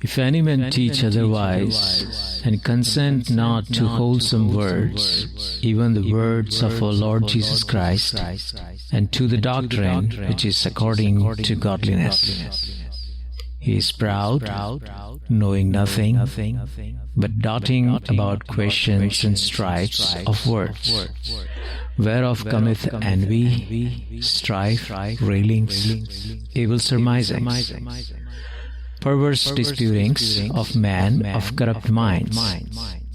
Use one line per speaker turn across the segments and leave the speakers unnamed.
If any man teach otherwise, and consent not to wholesome words, even the words of our Lord Jesus Christ, and to the doctrine which is according to godliness, he is proud, knowing nothing, but doting about questions and strifes of words, whereof cometh envy, strife, railings, evil surmisings, perverse disputings of men of corrupt minds,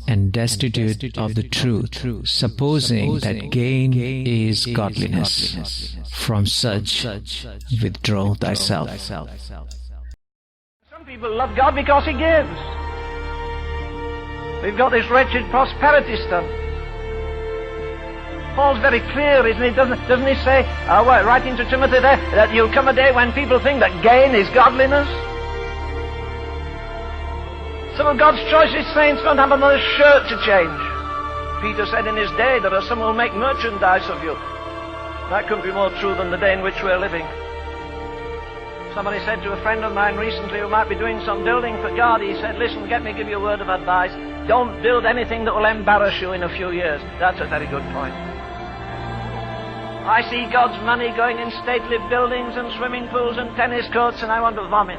and destitute of the truth, supposing that gain is godliness. From such withdraw thyself.
Some people love God because He gives. We've got this wretched prosperity stuff. Paul's very clear, isn't he? Doesn't he say, writing to Timothy there, that there'll come a day when people think that gain is godliness? Some of God's choicest saints don't have another shirt to change. Peter said in his day, there are some who will make merchandise of you. That couldn't be more true than the day in which we're living. Somebody said to a friend of mine recently who might be doing some building for God, he said, listen, let me give you a word of advice. Don't build anything that will embarrass you in a few years. That's a very good point. I see God's money going in stately buildings and swimming pools and tennis courts, and I want to vomit.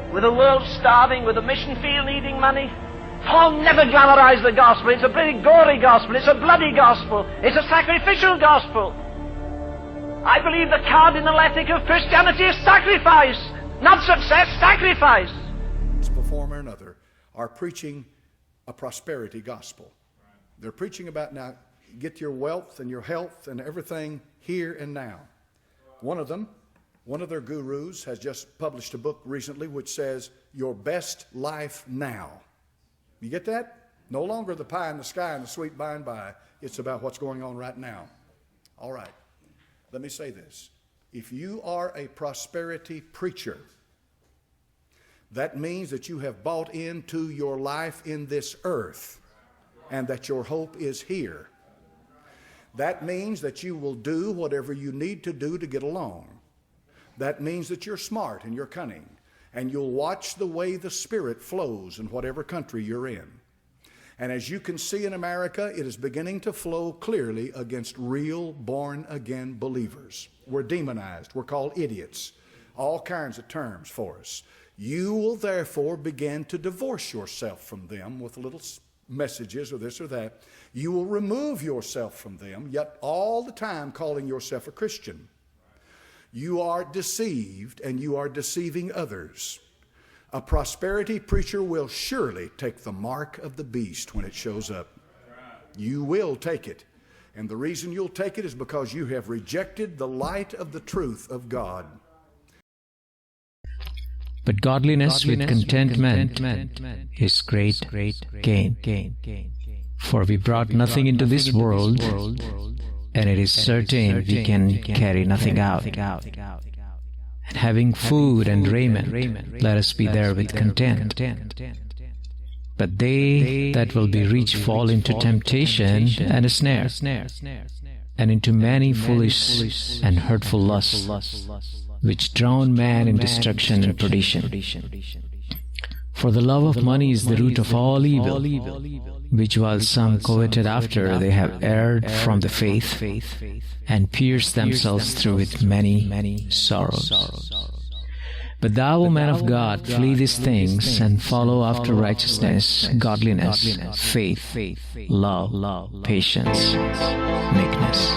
With the world starving, with the mission field needing money. Paul never glamorized the gospel. It's a pretty gory gospel. It's a bloody gospel. It's a sacrificial gospel. I believe the cardinal ethic of Christianity is sacrifice, not success, sacrifice.
One form or another are preaching a prosperity gospel. They're preaching about now, get your wealth and your health and everything here and now. One of their gurus has just published a book recently which says, your best life now. You get that? No longer the pie in the sky and the sweet by and by. It's about what's going on right now. All right. Let me say this. If you are a prosperity preacher, that means that you have bought into your life in this earth and that your hope is here. That means that you will do whatever you need to do to get along. That means that you're smart and you're cunning, and you'll watch the way the Spirit flows in whatever country you're in. And as you can see in America, it is beginning to flow clearly against real born-again believers. We're demonized. We're called idiots. All kinds of terms for us. You will therefore begin to divorce yourself from them with little messages or this or that. You will remove yourself from them, yet all the time calling yourself a Christian. You are deceived and you are deceiving others. A prosperity preacher will surely take the mark of the beast when it shows up. You will take it. And the reason you'll take it is because you have rejected the light of the truth of God.
But godliness with contentment is great gain. For we brought nothing into this world, and it is certain we can carry nothing out. And having food and raiment, let us be therewith content. But they that will be rich fall into temptation and a snare, and into many foolish and hurtful lusts, which drown man in destruction and perdition. For the love of money is the root of all evil, which while some coveted after, they have erred from the faith, and pierced themselves through with many sorrows. But thou, O man of God, flee these things, and follow after righteousness, godliness, faith, love, patience, meekness.